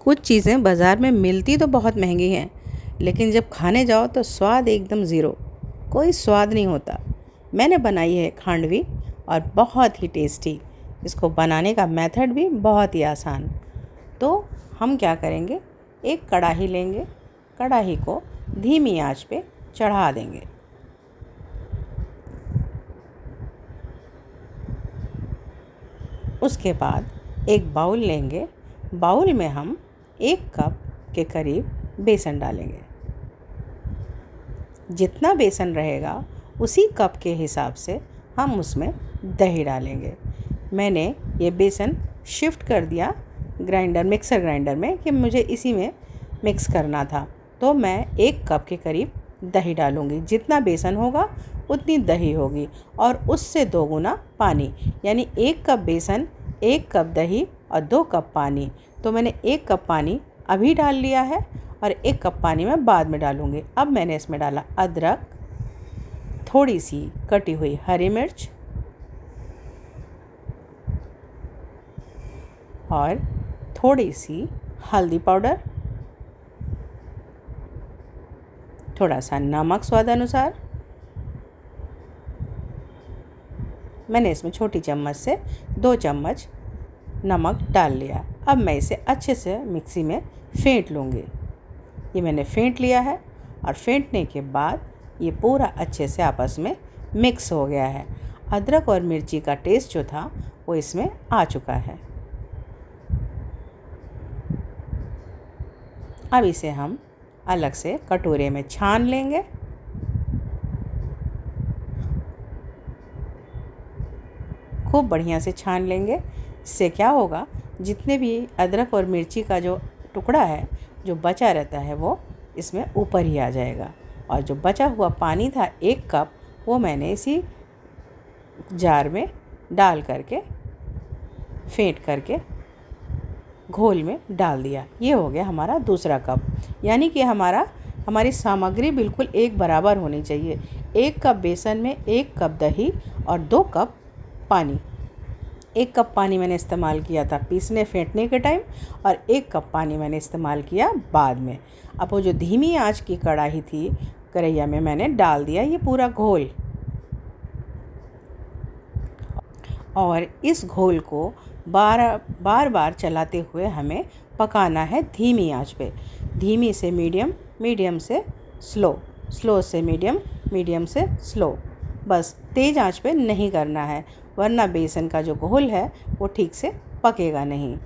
कुछ चीज़ें बाज़ार में मिलती तो बहुत महंगी हैं, लेकिन जब खाने जाओ तो स्वाद एकदम ज़ीरो, कोई स्वाद नहीं होता। मैंने बनाई है खांडवी और बहुत ही टेस्टी। इसको बनाने का मेथड भी बहुत ही आसान। तो हम क्या करेंगे, एक कढ़ाई लेंगे, कढ़ाई को धीमी आंच पे चढ़ा देंगे। उसके बाद एक बाउल लेंगे, बाउल में हम 1 कप के करीब बेसन डालेंगे। जितना बेसन रहेगा उसी कप के हिसाब से हम उसमें दही डालेंगे। मैंने ये बेसन शिफ्ट कर दिया मिक्सर ग्राइंडर में कि मुझे इसी में मिक्स करना था। तो मैं 1 कप के करीब दही डालूँगी। जितना बेसन होगा उतनी दही होगी और उससे 2 गुना पानी, यानी 1 कप बेसन, 1 कप दही और 2 कप पानी। तो मैंने 1 कप पानी अभी डाल लिया है और 1 कप पानी मैं बाद में डालूँगी। अब मैंने इसमें डाला अदरक, थोड़ी सी कटी हुई हरी मिर्च और थोड़ी सी हल्दी पाउडर, थोड़ा सा नमक स्वाद अनुसार। मैंने इसमें छोटी चम्मच से 2 चम्मच नमक डाल लिया। अब मैं इसे अच्छे से मिक्सी में फेंट लूँगी। ये मैंने फेंट लिया है और फेंटने के बाद ये पूरा अच्छे से आपस में मिक्स हो गया है। अदरक और मिर्ची का टेस्ट जो था वो इसमें आ चुका है। अब इसे हम अलग से कटोरे में छान लेंगे। खूब बढ़िया से छान लेंगे। इससे क्या होगा, जितने भी अदरक और मिर्ची का जो टुकड़ा है जो बचा रहता है वो इसमें ऊपर ही आ जाएगा। और जो बचा हुआ पानी था 1 कप, वो मैंने इसी जार में डाल करके फेंट करके घोल में डाल दिया। ये हो गया हमारा दूसरा कप। यानी कि हमारी सामग्री बिल्कुल एक बराबर होनी चाहिए। 1 कप बेसन में 1 कप दही और 2 कप पानी। 1 कप पानी मैंने इस्तेमाल किया था पीसने फेंटने के टाइम और 1 कप पानी मैंने इस्तेमाल किया बाद में। अब वो जो धीमी आंच की कढ़ाई थी, कढ़ैया में मैंने डाल दिया ये पूरा घोल और इस घोल को बार बार चलाते हुए हमें पकाना है धीमी आंच पे। धीमी से मीडियम, मीडियम से स्लो, स्लो से मीडियम, मीडियम से स्लो। बस तेज़ आंच पे नहीं करना है, वरना बेसन का जो घोल है वो ठीक से पकेगा नहीं।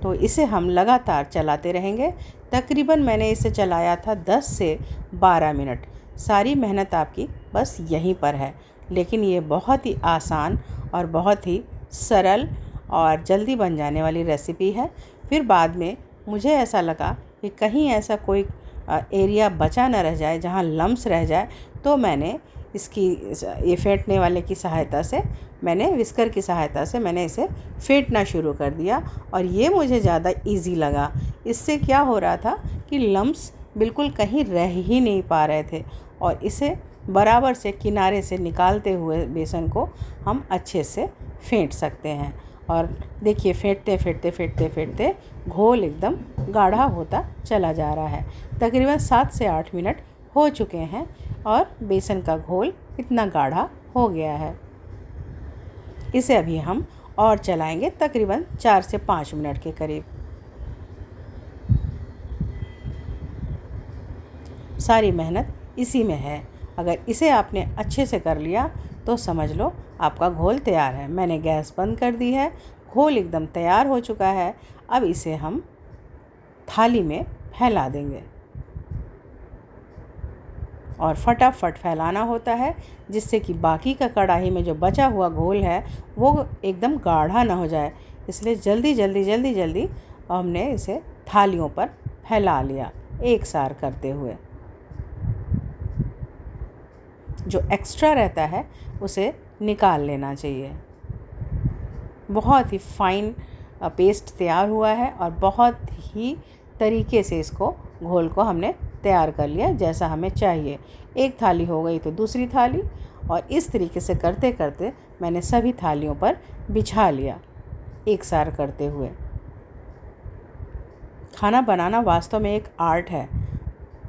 तो इसे हम लगातार चलाते रहेंगे। तकरीबन मैंने इसे चलाया था 10 से 12 मिनट। सारी मेहनत आपकी बस यहीं पर है, लेकिन ये बहुत ही आसान और बहुत ही सरल और जल्दी बन जाने वाली रेसिपी है। फिर बाद में मुझे ऐसा लगा कि कहीं ऐसा कोई एरिया बचा न रह जाए जहाँ लम्स रह जाए, तो मैंने ये फेंटने वाले की सहायता से, मैंने विस्कर की सहायता से मैंने इसे फेंटना शुरू कर दिया और ये मुझे ज़्यादा इजी लगा। इससे क्या हो रहा था कि लम्स बिल्कुल कहीं रह ही नहीं पा रहे थे और इसे बराबर से किनारे से निकालते हुए बेसन को हम अच्छे से फेंट सकते हैं। और देखिए, फेंटते फेंटते फेंटते फेंटते घोल एकदम गाढ़ा होता चला जा रहा है। तकरीबन 7 से 8 मिनट हो चुके हैं और बेसन का घोल इतना गाढ़ा हो गया है। इसे अभी हम और चलाएंगे तकरीबन 4 से 5 मिनट के करीब। सारी मेहनत इसी में है। अगर इसे आपने अच्छे से कर लिया तो समझ लो आपका घोल तैयार है। मैंने गैस बंद कर दी है, घोल एकदम तैयार हो चुका है। अब इसे हम थाली में फैला देंगे और फटाफट फैलाना होता है, जिससे कि बाकी का कढ़ाई में जो बचा हुआ घोल है वो एकदम गाढ़ा ना हो जाए। इसलिए जल्दी जल्दी जल्दी जल्दी हमने इसे थालियों पर फैला लिया एक सार करते हुए। जो एक्स्ट्रा रहता है उसे निकाल लेना चाहिए। बहुत ही फाइन पेस्ट तैयार हुआ है और बहुत ही तरीके से इसको घोल को हमने तैयार कर लिया जैसा हमें चाहिए। एक थाली हो गई तो दूसरी थाली, और इस तरीके से करते करते मैंने सभी थालियों पर बिछा लिया एक सार करते हुए। खाना बनाना वास्तव में एक आर्ट है।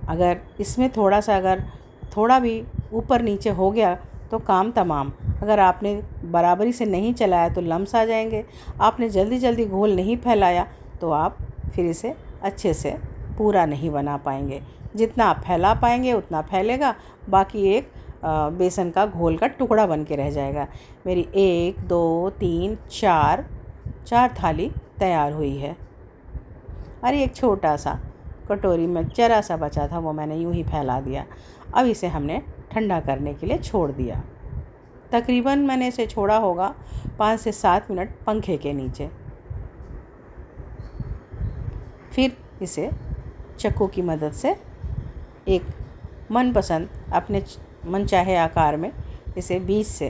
अगर इसमें थोड़ा भी ऊपर नीचे हो गया तो काम तमाम। अगर आपने बराबरी से नहीं चलाया तो लम्स आ जाएंगे। आपने जल्दी जल्दी घोल नहीं फैलाया तो आप फिर इसे अच्छे से पूरा नहीं बना पाएंगे। जितना आप फैला पाएंगे उतना फैलेगा, बाकी एक बेसन का घोल का टुकड़ा बन के रह जाएगा। मेरी 1 2 3 4 थाली तैयार हुई है। अरे एक छोटा सा कटोरी में जरा सा बचा था, वो मैंने यूं ही फैला दिया। अब इसे हमने ठंडा करने के लिए छोड़ दिया। तकरीबन मैंने इसे छोड़ा होगा 5 से 7 मिनट पंखे के नीचे। फिर इसे चाकू की मदद से एक मनपसंद अपने मनचाहे आकार में इसे बीच से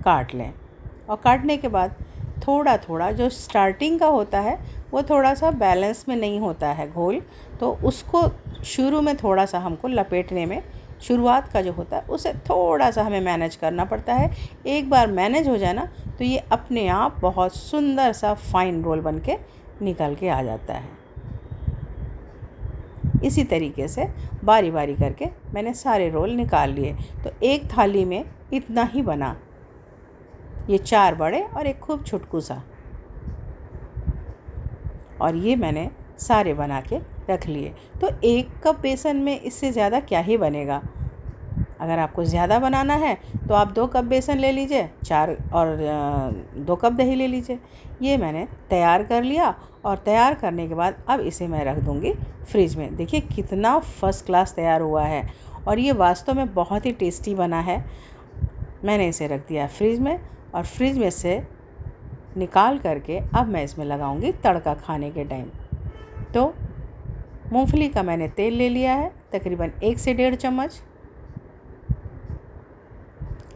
काट लें। और काटने के बाद थोड़ा थोड़ा जो स्टार्टिंग का होता है वो थोड़ा सा बैलेंस में नहीं होता है घोल, तो उसको शुरू में थोड़ा सा हमको लपेटने में, शुरुआत का जो होता है उसे थोड़ा सा हमें मैनेज करना पड़ता है। एक बार मैनेज हो जाए ना तो ये अपने आप बहुत सुंदर सा फाइन रोल बन के निकल के आ जाता है। इसी तरीके से बारी बारी करके मैंने सारे रोल निकाल लिए। तो एक थाली में इतना ही बना, ये 4 बड़े और एक खूब छुटकू सा, और ये मैंने सारे बना के रख लिए। तो 1 कप बेसन में इससे ज़्यादा क्या ही बनेगा। अगर आपको ज़्यादा बनाना है तो आप 2 कप बेसन ले लीजिए, 4 और 2 कप दही ले लीजिए। ये मैंने तैयार कर लिया, और तैयार करने के बाद अब इसे मैं रख दूँगी फ्रिज में। देखिए कितना फ़र्स्ट क्लास तैयार हुआ है, और ये वास्तव में बहुत ही टेस्टी बना है। मैंने इसे रख दिया फ्रिज में, और फ्रिज में से निकाल करके अब मैं इसमें लगाऊंगी तड़का खाने के टाइम। तो मूंगफली का मैंने तेल ले लिया है, तकरीबन 1 से 1.5 चम्मच।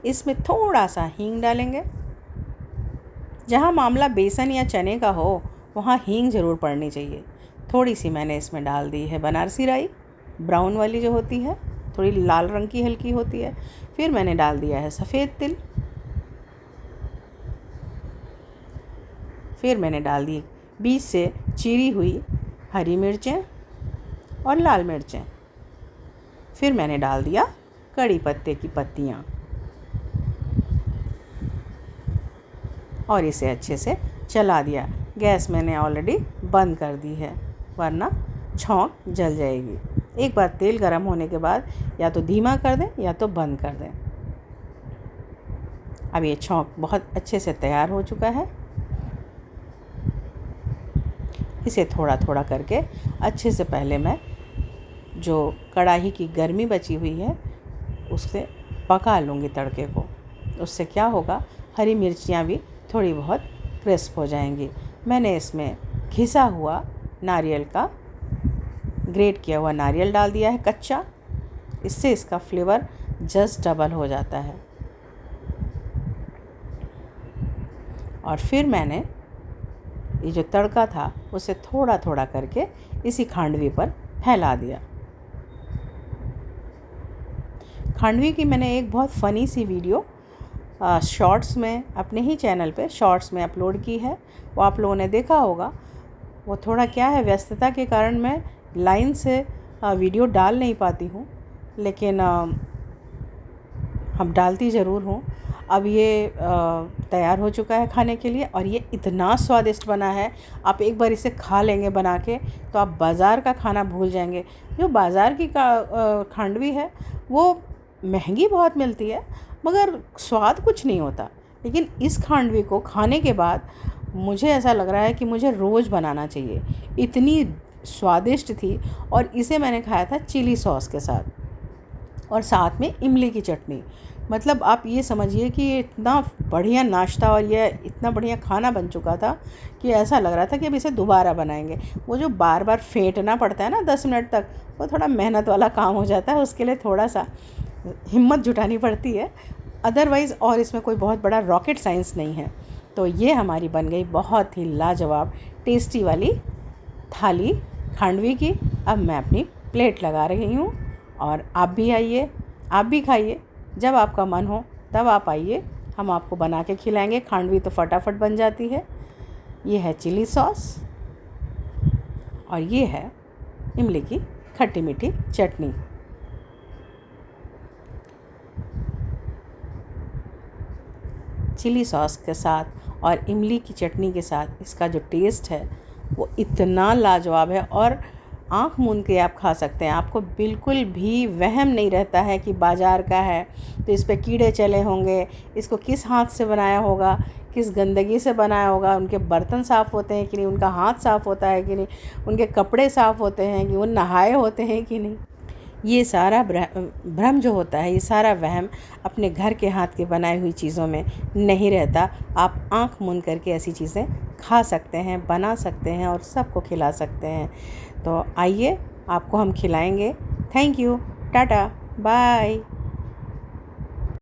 इसमें थोड़ा सा हींग डालेंगे। जहाँ मामला बेसन या चने का हो वहाँ हींग ज़रूर पड़नी चाहिए। थोड़ी सी मैंने इसमें डाल दी है बनारसी राई, ब्राउन वाली जो होती है, थोड़ी लाल रंग की हल्की होती है। फिर मैंने डाल दिया है सफ़ेद तिल। फिर मैंने डाल दी बीच से चीरी हुई हरी मिर्चें और लाल मिर्चें। फिर मैंने डाल दिया कड़ी पत्ते की पत्तियाँ, और इसे अच्छे से चला दिया। गैस मैंने ऑलरेडी बंद कर दी है, वरना छौंक जल जाएगी। एक बार तेल गर्म होने के बाद या तो धीमा कर दें या तो बंद कर दें। अब ये छौंक बहुत अच्छे से तैयार हो चुका है। इसे थोड़ा थोड़ा करके अच्छे से पहले मैं जो कढ़ाई की गर्मी बची हुई है उससे पका लूँगी तड़के को। उससे क्या होगा, हरी मिर्चियाँ भी थोड़ी बहुत क्रिस्प हो जाएंगी। मैंने इसमें घिसा हुआ नारियल का, ग्रेट किया हुआ नारियल डाल दिया है कच्चा। इससे इसका फ्लेवर जस्ट डबल हो जाता है। और फिर मैंने ये जो तड़का था उसे थोड़ा थोड़ा करके इसी खांडवी पर फैला दिया। खांडवी की मैंने एक बहुत फ़नी सी वीडियो शॉर्ट्स में अपने ही चैनल पे शॉर्ट्स में अपलोड की है, वो आप लोगों ने देखा होगा। वो थोड़ा क्या है, व्यस्तता के कारण मैं लाइन से वीडियो डाल नहीं पाती हूँ, लेकिन हम डालती ज़रूर हूँ। अब ये तैयार हो चुका है खाने के लिए, और ये इतना स्वादिष्ट बना है। आप एक बार इसे खा लेंगे बना के तो आप बाज़ार का खाना भूल जाएंगे। जो बाज़ार की खांडवी है वो महंगी बहुत मिलती है, मगर स्वाद कुछ नहीं होता। लेकिन इस खांडवी को खाने के बाद मुझे ऐसा लग रहा है कि मुझे रोज़ बनाना चाहिए, इतनी स्वादिष्ट थी। और इसे मैंने खाया था चिली सॉस के साथ, और साथ में इमली की चटनी। मतलब आप ये समझिए कि ये इतना बढ़िया नाश्ता और ये इतना बढ़िया खाना बन चुका था कि ऐसा लग रहा था कि अब इसे दोबारा बनाएंगे। वो जो बार बार फेंटना पड़ता है ना 10 मिनट तक, वो थोड़ा मेहनत वाला काम हो जाता है, उसके लिए थोड़ा सा हिम्मत जुटानी पड़ती है। अदरवाइज़ और इसमें कोई बहुत बड़ा रॉकेट साइंस नहीं है। तो ये हमारी बन गई बहुत ही लाजवाब टेस्टी वाली थाली खांडवी की। अब मैं अपनी प्लेट लगा रही हूँ, और आप भी आइए, आप भी खाइए। जब आपका मन हो तब आप आइए, हम आपको बना के खिलाएंगे। खांडवी तो फटाफट बन जाती है। ये है चिली सॉस, और ये है इमली की खट्टी मीठी चटनी। चिली सॉस के साथ और इमली की चटनी के साथ इसका जो टेस्ट है वो इतना लाजवाब है, और आँख मूंद के आप खा सकते हैं। आपको बिल्कुल भी वहम नहीं रहता है कि बाज़ार का है तो इस पे कीड़े चले होंगे, इसको किस हाथ से बनाया होगा, किस गंदगी से बनाया होगा, उनके बर्तन साफ़ होते हैं कि नहीं, उनका हाथ साफ़ होता है कि नहीं, उनके कपड़े साफ़ होते हैं कि वो नहाए होते हैं कि नहीं। ये सारा भ्रम जो होता है, ये सारा वहम अपने घर के हाथ के बनाई हुई चीज़ों में नहीं रहता। आप आँख मूंद करके ऐसी चीज़ें खा सकते हैं, बना सकते हैं और सबको खिला सकते हैं। तो आइए, आपको हम खिलाएंगे। Thank you, tata, bye.